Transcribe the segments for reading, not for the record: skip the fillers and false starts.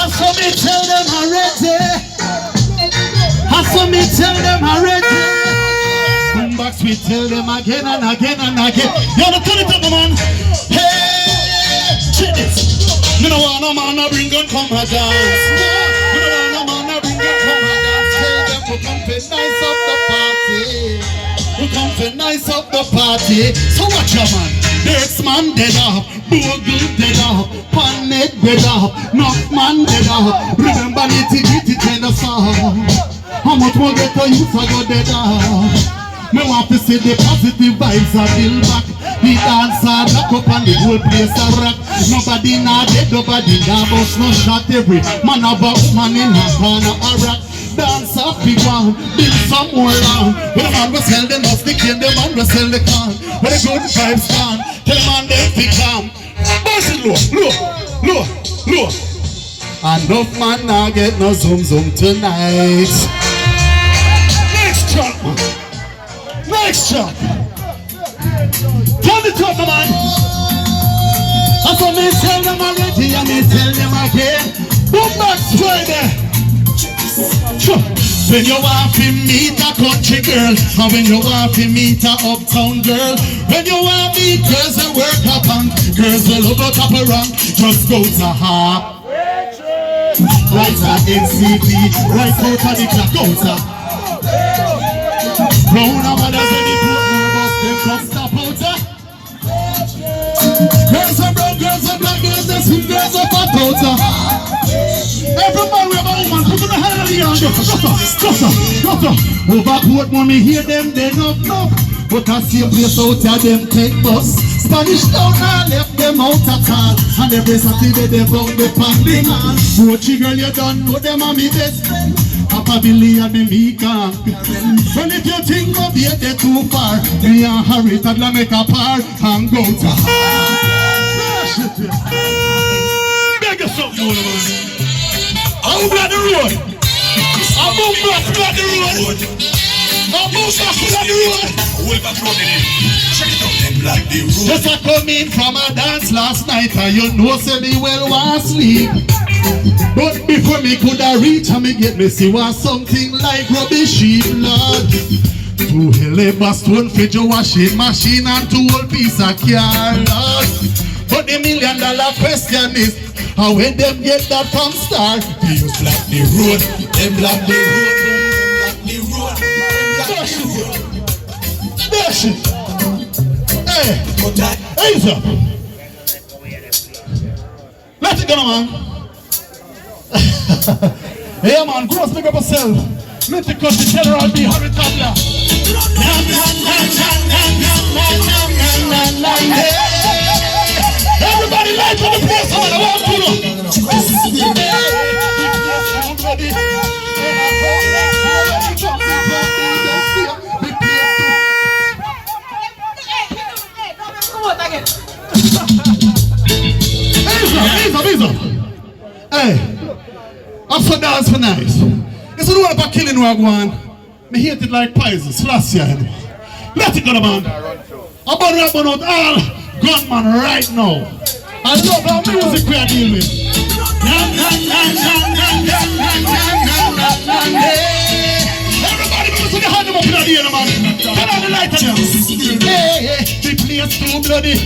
saw me tell them already. I saw me tell them already. Boombox, we tell them again and again and again. You wanna turn it up, man? Hey, check this. You know what, no man, no bring gun come a dance. You know what, no man, no bring gun come a dance. Tell them we come to nice up the party. We come to nice up the party. So watch your man. Dirks man dead off, Bogle dead off, Panet dead off, Knock man dead off. Remember nitty-gritty kind of song. How much more get to use I go dead off. Me want to see the positive vibes a build back. The dancer knock up and the whole place a rock. Nobody not dead, nobody not bust no shot. Every man a man in a corner a rock. Dance off big one, build some more long. When the man was held the nuts, the king, the man was held the con. When the good vibes gone, tell the man they be calm. Boss it low. Enough man now get no zoom tonight. Next track, man. Next track. Turn it up, man. I saw me tell them already, and me tell them again. Boombox Friday. When you want to meet a country girl, and when you want to meet a uptown girl, when you want to meet girls that work up and girls will love up around, just go to her. Right at NCP, right out of the clock, go to Brown and mothers when they put more bus, them come stop out to girls and brown, girls and black, girls and sweet girls up and out to every man we have a woman, put the hand on the hand. Overcoat money, hear them, they knock. But I see a place out of them take bus. Spanish town I left them out at all. And every Saturday they found the panding on. Roachy girl, you don't know them and me best friend. Papa Billy and me can. Well, if you think of it, they're too far. Me and Harry Tadla make a par and go to beg you something, man. I'm glad the road. I'm glad the road. I'm glad the road. Check it out, them like the road. Just I come in from a dance last night, and you know say me well want sleep. But before me coulda reach, and me get me see was something like rubbish sheep, Lord. 2 hell stone for your washing machine and 2 whole piece of car, Lord. But the $1 million question is, how when them get that from star? They use black the road, them black the road, Dash it. Hey, hands up. Let it go, man. Hey, man, gross, make up yourself. Let the cut the general be Harry Tabla. Everybody light on the place, man. I want to know. Hey, I'm so dance for nice. It's the one about killing Wagwan. Me hate it like poison, last year. Let it go, man. I'm about to rap on all gunman right now. I love our music we are dealing with. Everybody move to the hand up in the air, man. Turn on the light again. Hey, the place too bloody.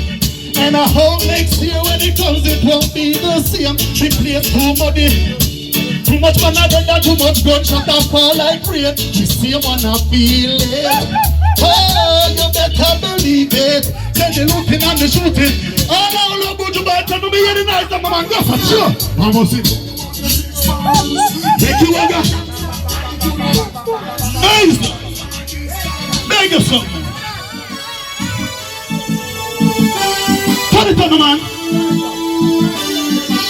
And I hope next year when it comes it won't be the same. The place too muddy. Too much man and too much gunshot and fall like rain. The same one I feel it. Oh, you better believe it. Then the looting and the shooting. Oh, now look good to buy. Tell me any night that my man goes for sure. I must see. Take you over. Nice. Beg you something. Turn it on, man.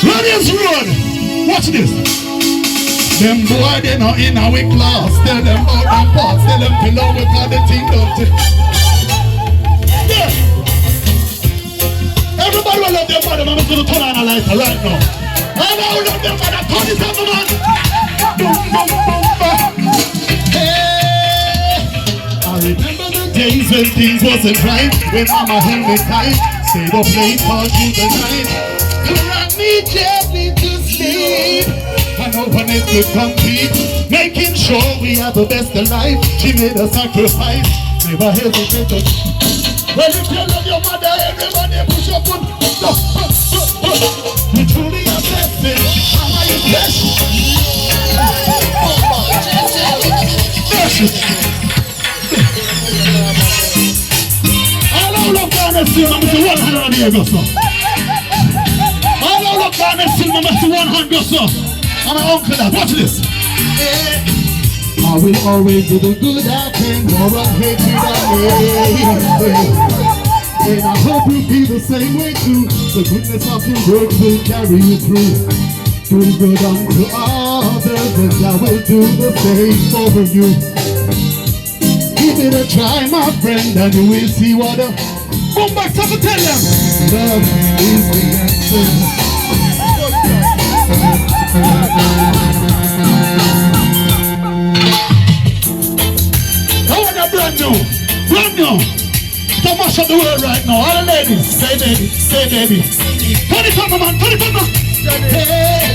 Radius Road. Watch this. Them boy, they not in our class. Tell them about them parts. Tell them below with all the thing dirty. Yeah. Everybody will love their mother. I'm going to turn on a lighter right now. And I will love their mother. Turn it on, man. Boom, boom, boom, hey. I remember the days when things wasn't right. When mama held me tight. Stayed up late all through the night. You rock me gently to sleep. no one is to compete. Making sure we have the best of life. She made a sacrifice, never hesitate to. Well, if you love your mother, everybody push up on. You truly are blessed. How are you blessed? All over Ghana, still, I'm Mr. 100 here, go so. All over Ghana, still, I'm Mr. 100, go so. I'm my uncle that. Watch this. I will always do the good I can, or I'll hate you that way. And I hope you feel the same way too. The goodness of your work will carry you through. Do good unto others, and I will do the same for you. Give it a try, my friend, and you will see what a boom back to tell them. Love is the answer. Brand new. Don't mash up the world right now. All the ladies, say baby, say baby. Turn it on, man, turn it on. Hey,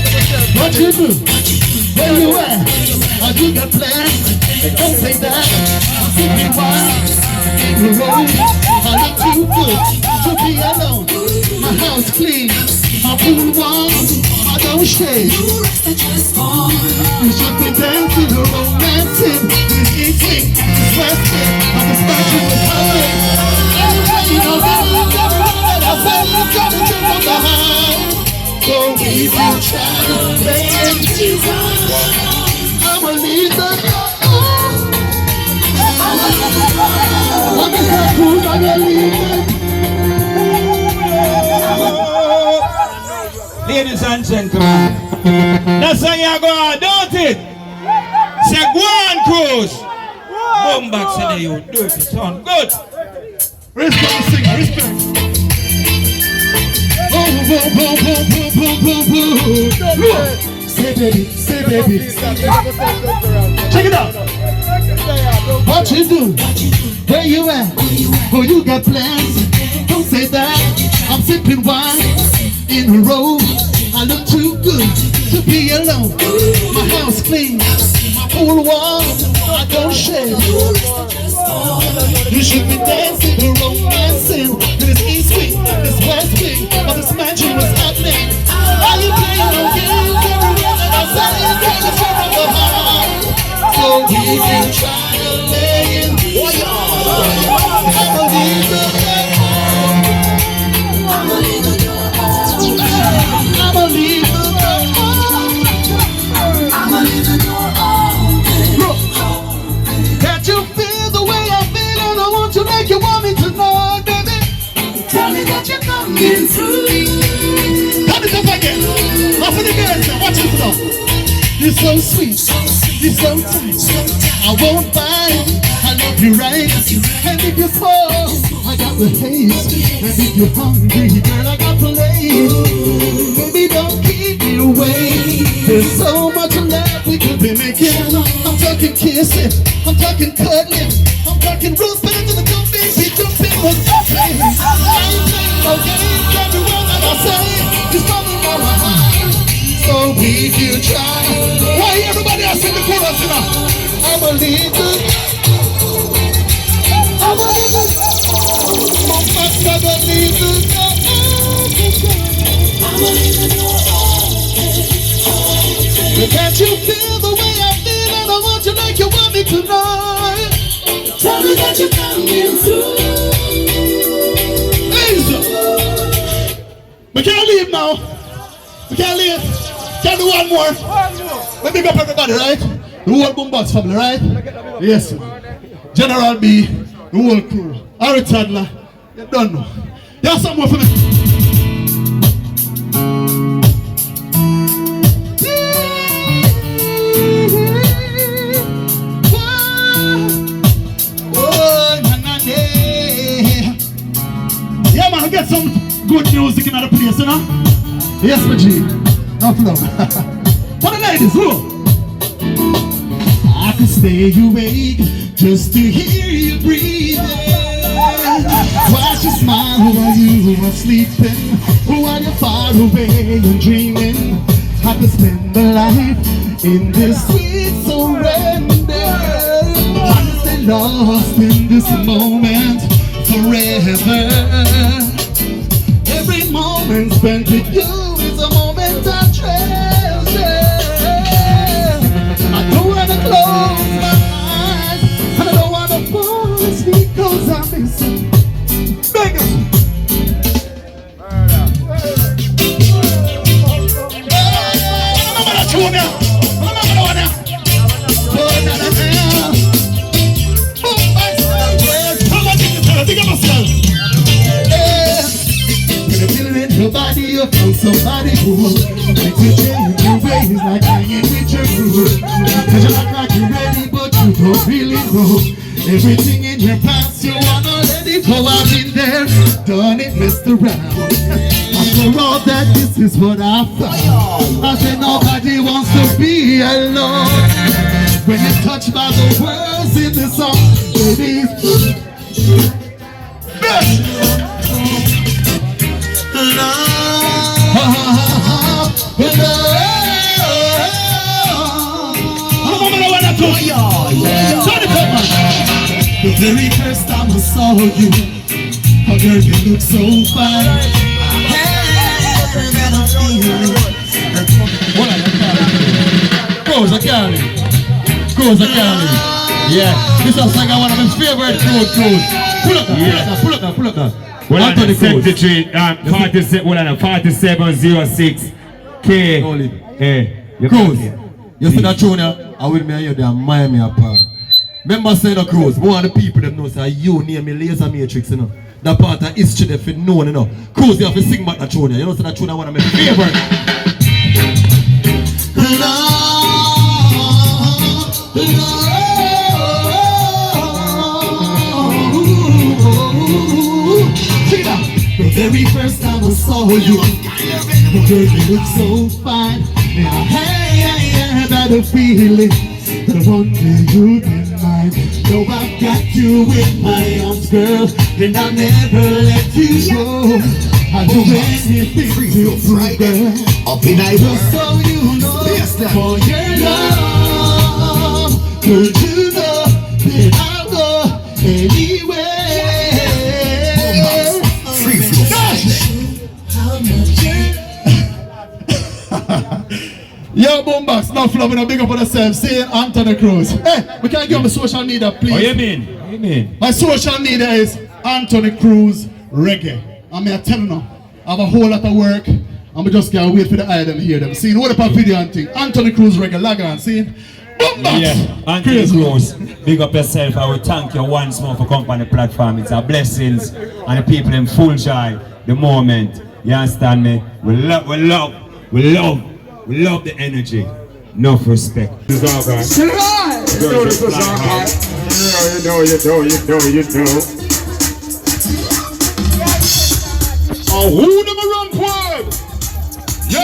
what you do? Where you at? How you got plans? Don't say that. I'm simply wild. You roll. I look too good to be alone. My house clean, my pool warm. I don't shade. You should be dancing or romancing. This evening, this Western, I'm the statue of power. You know that I said you're coming to from behind. So if you try to play I'ma leave the door. I'm in the pool, I'm gonna leave it. Ladies and gentlemen, that's how you go on, don't it? Say go on, Cruz. Come back, say you do it, son. Good. Respect the singer, respect. Say baby, say baby. Check it out. What you do? Where you at? Oh, you got plans? Don't say that. I'm sipping wine in a row. I look too good to be alone. My house clean, my pool warm. I don't share. You should be dancing or romancing. This east wing, this west wing, but this magic was happening. Are you playing no games everywhere that I say you're trying to from behind? So if you try to lay in, I'ma leave the door. I'ma leave the door. I'ma leave the door. I'ma leave the door open. Can't you feel the way I feel? And I want you like you want me to know, baby. Tell me that you're coming through. Turn it up again. Open the girls now. Watch it now. You're so sweet. You're so tight. I won't bite. I love you right. And if you're small, I got the haze. And if you're hungry, girl, I got the lace. Baby, don't keep me away. There's so much love we could be making. I'm talking kissing. I'm talking cuddling. I'm talking rose petals in the don't baby jumping. What's happening? I ain't playing no games. Everyone that I say is coming from my heart. So if you try, why everybody else in the chorus now? I'ma leave the I'ma leave the I'ma leave the Can't you feel the way I feel? And I want you like you want me tonight. Tell me that you're coming through. Hey, we can't leave now. We can't leave. Can't do one more. Let me big up everybody, right? The whole Boombox family, right? Yes, sir. General B, the whole crew. Harry Tadler, you don't know. There's some more for me. Yeah, man, get some good music in the place, you know? Yes, my G. Enough love. For the ladies, who? I could stay awake just to hear you breathing. Watch you smile while you are sleeping, while you're far away and dreaming. I I could spend my life in this sweet surrender. I'm stay lost in this moment forever. Every moment spent with you is a moment I treasure. I don't wanna close my eyes, and I don't wanna fall asleep because I miss you. Your body, you found somebody who makes you change your ways like hanging with your crew. Cause you act like you're ready, but you don't really know. Everything in your past, you wanna let it go. I've been there, done it, messed around. After all that, this is what I found. I said nobody wants to be alone. When you're touched by the words in the song, baby, the very first time I saw you, oh girl, you look so fine. I had that feeling. What are you calling? Cruz, I can't. Cruz, I can't. Yeah, this is like one of my favorite Cruz. Pull up that, pull up that. Well, Anthony Cruz. 4706 K. Cruz, you see that tune here? I will me and you, they admire me apart. Remember saying the Cruz, one of the people that know say you name me Laser Matrix, you know. That part of history they feel known, you know. Cruz, you have to sing back that tune here. You know, so that tune is one of my favorite. See that? The very first time I saw you, girl, you look so fine. And I had a feeling that one day you'd be mine. No, I've got you in my arms, girl, and I'll never let you go. I'll do anything to you, girl. Up in just so you know, for your love, girl, you know that I'll go anywhere. Yo, Boombox, enough love and a big up on yourself. Saying Anthony Cruz. Hey, we can't give my social media, please. What you mean? My social media is Anthony Cruz Reggae. I mean, I tell you now, I have a whole lot of work. and we just can't wait for the eye them hear them. See, what about video and thing? Anthony Cruz reggae, lag on, see? Boom, yeah, Anthony Cruz, big up yourself. I will thank you once more for coming on the platform. It's a blessings and the people in full joy, the moment. You understand me? We love the energy. Enough respect. You know. Oh, who them around word? Yo,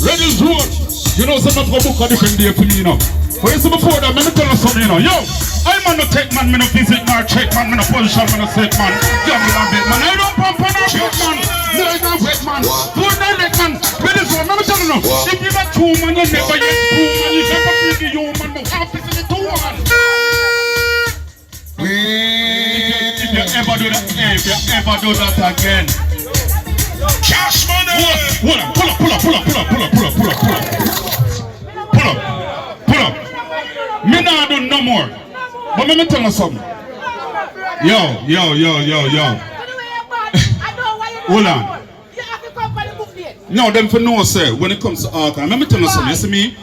Reddit's Road. You know, some of the book are different day for me, you know. But you see before that, let me tell you something, you know. Yo, I'm not no take man, me no visit, nor check man, me no position, me no set man. Yo, me no bit man, I don't pump on a bit man. No, I don't wet man. Don't let man. Reddit's Road, let me tell you now. If you got two man, you never get two man. You never feel the you man, no half is in the two man. If you ever do that again. Cash money! Pull up. Me nah do no more. But let me tell you something. Yo. Hold on. No, them for no say. When it comes to archive, let me tell you something. You see me?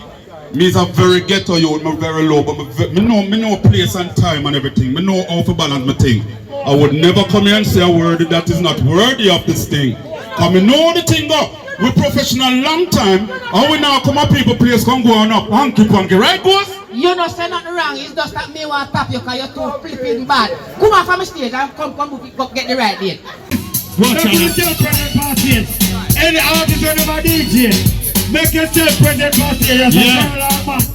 Me is a very ghetto youth, me very low, but me know place and time and everything. Me know how to balance my thing. I would never come here and say a word that is not worthy of this thing. Cause me know the thing go. We professional long time, and we now come up people place come go on up. Hanky, right boys? You know say nothing wrong, it's just that me want to tap you because you're too flipping bad. Come on from the stage and come get the right date. Watch out. Any artist or any DJ, make yourself present party. Yeah.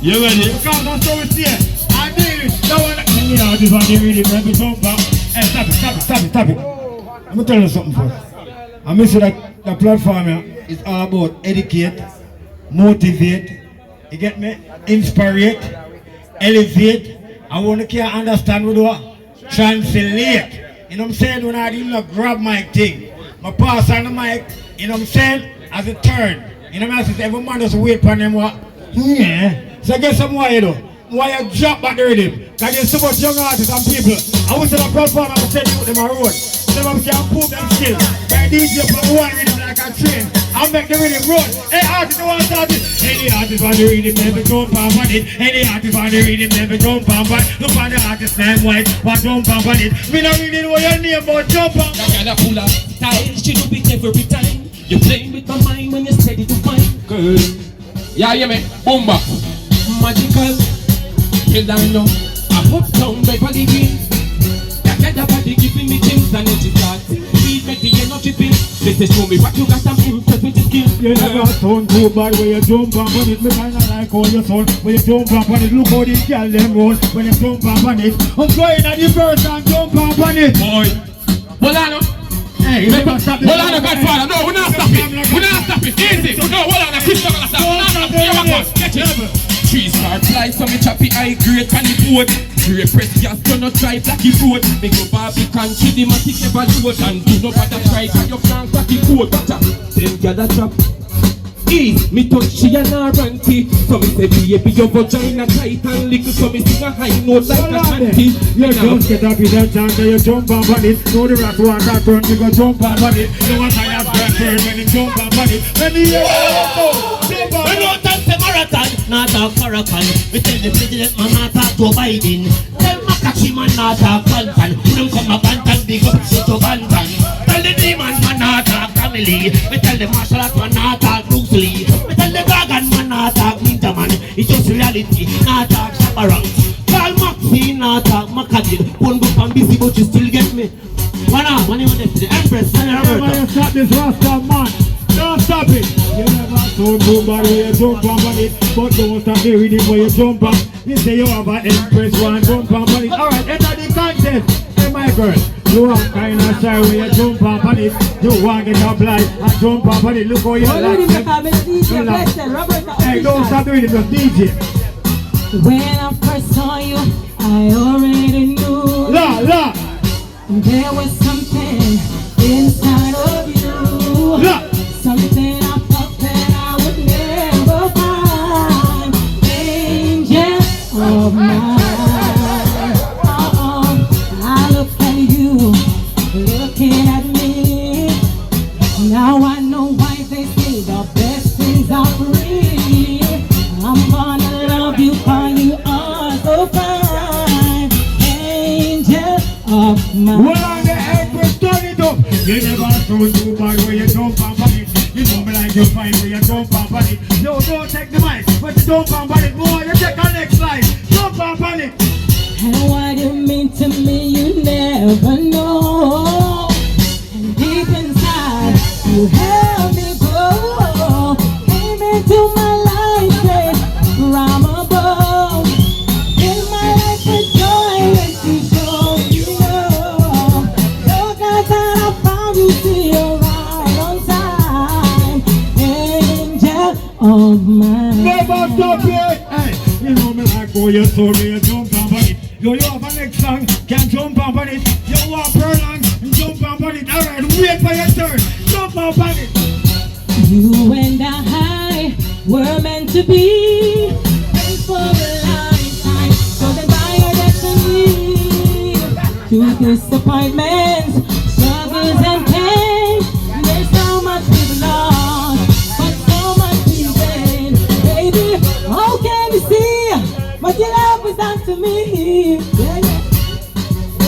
You ready? Because that's how we see it. I mean, no one. You know, this one they really make it so bad. Hey, stop it. Let me tell you something first. I miss that the platform here is all about educate motivate, you get me? Inspire, elevate. I want to care understand what translate. You know what I'm saying? When I didn't grab my thing, my pass on the mic, you know what I'm saying? As a turn. You know what I'm saying? Every man just wait for them what? Yeah. So I get some why you know. Why you drop back the rhythm? Because there's so much young artists and people. I was in a platform and I said you them a road. So I can prove them still. By DJ for one rhythm like a train. I'll make the rhythm run. Hey artist, you want to start it? Any artist on the rhythm, never jump up on it. Any artist on the rhythm, never jump up on it. Look on the artist name white, but jump up on it. Me not reading what your name, but jump up. That kind of full of style, she do it every time. You're playing with my mind when you're steady to find. Girl, yeah, me, boom back. Magical, till I know. I hope down Beverly Hills. That kind of body giving me things and it's starting. Please make the energy feel. This is show me what you got, I'm impressed with the skill. You never sound too bad when you jump up on it. Me kinda like how you sound when you jump up on it. Look how this girl them roll when you jump up on it. I'm going at the verse and jump up on it. Boy, Bolano. Hey, you never stop it. Hold on, Godfather. No, we're not stopping. We're not stopping. Easy. No, hold on, Christopher. We're not stopping. Here we go. Get it. 3-star fly, so me choppy high grade pan the boat. Great press gas, do not try blacky food. Make your Barbican, Chidematic never load. And do not bother try, cause you can't crack the code. Watcha, them gather trap. Me touch she and her auntie. So me say baby your vagina tight and little. So me sing a high note like a auntie. You just get up in that chance and you jump up on it. No the rat one that turn, you go jump up on it. No one I have that turn when you jump up on it. When you jump up on it. When you dance a marathon, not a marathon. We tell the president man not talk to Biden. Tell Makachi man not talk Bantan. We don't come a Bantan, big up to Bantan. Tell the demon man not talk family. We tell the martial art man not talk Bruce Lee. We tell the dragon man not talk Ninja man. It's just reality, not talk Shabarang. Call Maxine, not talk Makadid. One go from busy but you still get me. One you want the Empress and Roberta. Stop this Rasta man. Don't stop it. You never told nobody when you jump up on it. But don't stop the rhythm when you jump up. You say you have an Empress one, jump up on it. Alright, enter the contest. Hey my girl, you are kind of shy when you jump up on it. You want to get up like and jump up on it. Look how you like it. Hey, don't stop the rhythm, just DJ. When I first saw you, I already knew. La. There was something inside of you. La. Something I felt that I would never find. Angel of mine. I look at you, looking at me. Now I know why they say the best things are free. I'm gonna love you, call you are so fine. Angel of mine. Well, the Empress turn it up. You never told nobody when you jump up on it. You know me like you find when you jump up on it. Yo, don't take the mic, but you jump up on it. Boy, you take our next slide. Jump up on it. And what you mean to me, you never know. And deep inside, you help me grow. Came into my life, said, from above. In my life, with joy, when you show you know. Those guys that I found, you see you're right on time. Angel of mine. Never stop it. Hey, you know me like how you saw me, you jump up on it. Yo, you have a next song, can jump up on it. You walk along, jump up on it. Alright, wait for your turn. Jump up on it. You and I were meant to be. Meant for a lifetime. So then by your destiny. To disappointments, struggles and pain. There's so much we've lost, but so much we've gained. Baby, how can you see what your love was done to me? Yeah.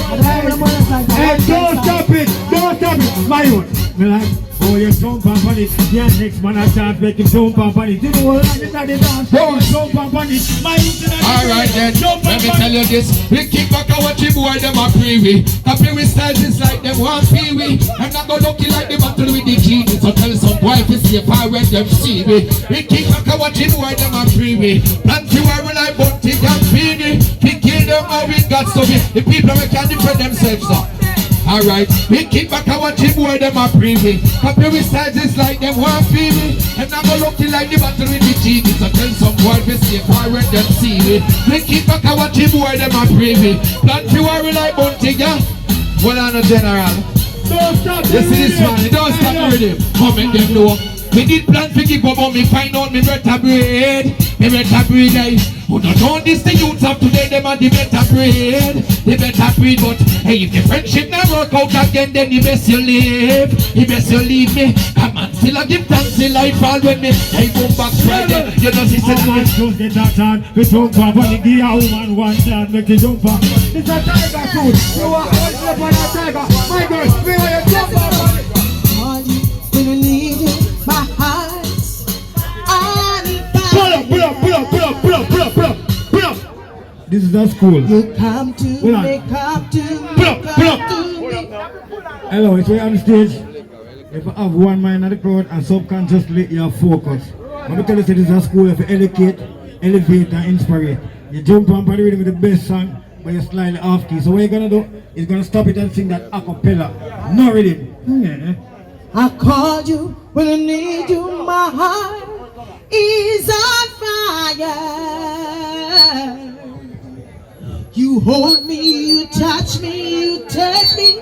Hey, don't stop it. Don't stop it. My own. Me like, oh, you jump up on it. Yeah, next man I chance make him jump up on it. You know what I did not dance. Don't jump up on it. My own. Alright then, let me tell you this. We kick back and watch the boy, them a free. Copy with styles is like them want free. I'm not gonna look like the battle with the genius. So tell some boy to see if I when them see me. We kick back and watch the boy, them a free. Plant you are like bunty and feed. We kill them how we got so we. The people we can defend themselves up. Alright, we kick back and watch him where them are privy. Compare with styles, it's like them want feel me. And I'm gonna look like the battle with the genie. So tell some boy to stay far when them see me. We kick back and watch him where them are privy. Plan to worry like Bunty, yeah. Well, I'm a general. Don't stop the You see this man, don't stop the rhythm. Come make them know. We did plan to give up, but me find out me better breed. Me better breed, who don't know this the youths of today, them are the better breed. The better breed, but hey, if the friendship not work out again, then the best you live. The best you leave me. Come on, still I give thanks till I fall when me. Hey, boom back Friday. You know this is man, just get that on. We jump up on the gear, woman one chance, make the jump up. It's a tiger food. You are all up on a tiger. My girl, we want you jump up. All you will need is my heart. Pull up. This is our school. You come to Hold on. me, come to me, Pull up. come to me. Hello, it's way on the stage. If you have one mind at the crowd and subconsciously you have focus. Let me tell you, this is a school if you educate, elevate and inspire. You jump on the rhythm with the best song, but you're slightly off key. So what you're gonna do is gonna stop it and sing that a cappella. No rhythm. I called you when I need you, my heart is on fire. You hold me, you touch me, you take me,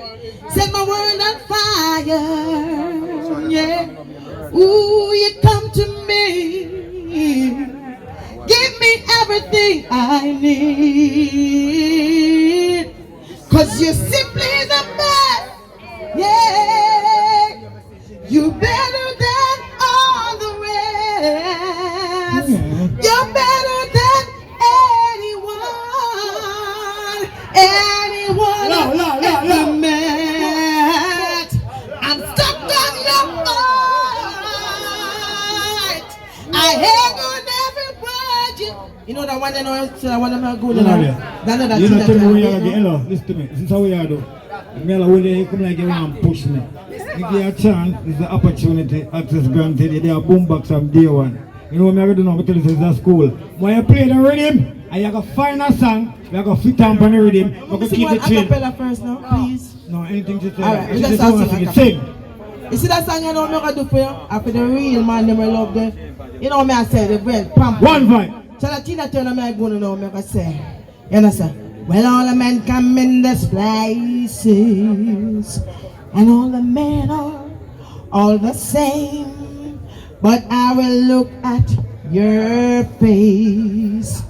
set my world on fire. Yeah, ooh, you come to me, give me everything I need, 'cause you're simply the best. Yeah, you better than all the rest. You're better than anyone ever met. I'm stuck on your heart. I hang on every word you know that one, you know, so I want to go to that. You know, tell me what you're hello, listen to me. This is how we are do. Mela, when you come like you want to push me. If you get a chance, it's the opportunity, access granted. You have boombox from day one. You know what I'm going to do now? I'm going to tell you this is a school. When you play the rhythm, and you got to find a song, you got to fit on the rhythm, you got to keep it chill. Acapella first now, please. No, anything to say. Alright, You just just start want to singing sing. You see that song you know I'm going to do for you? After the real man, them I love them. You know what I say, the bread, pump. One vibe. So the Tina Turner me going to know me I say. You understand? Well, all the men come in these places, and all the men are all the same. But I will look at your face,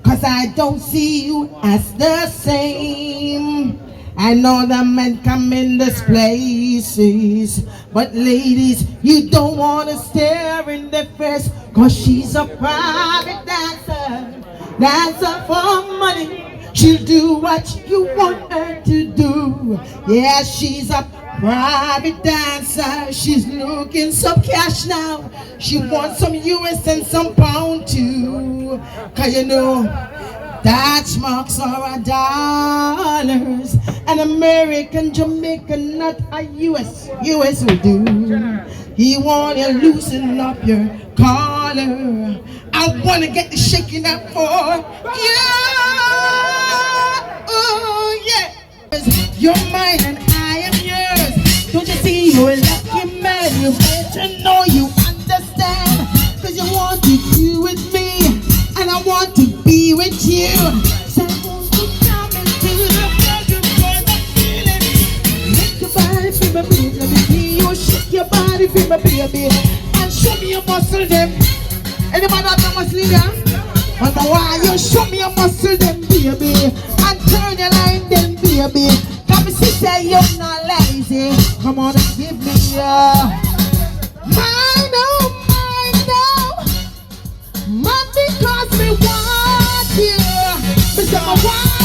'cause I don't see you as the same. I know the men come in these places, but ladies, you don't want to stare in the face, 'cause she's a private dancer for money. She'll do what you want her to do. Yeah, she's a private dancer. She's looking some cash now. She wants some US and some pound too. 'Cause you know, Dutch marks are dollars, and American, Jamaican, not a US will do. He want to loosen up your collar. I want to get the shaking up for you. Oh yeah. You're mine and I am yours. Don't you see you're a lucky man? You better know you understand. 'Cause you want to do with me, and I want to be with you. So won't you come into the bedroom for the feeling? Make your body feel my baby. Let me see you shake your body feel my baby. And show me your muscle them. Anybody have no muscle them? Wonder why you show me your muscle them, baby. And turn your line them, baby. Come and see say you're not lazy. Come on and give me mine, oh mine now. Man, because me want you. Me say I want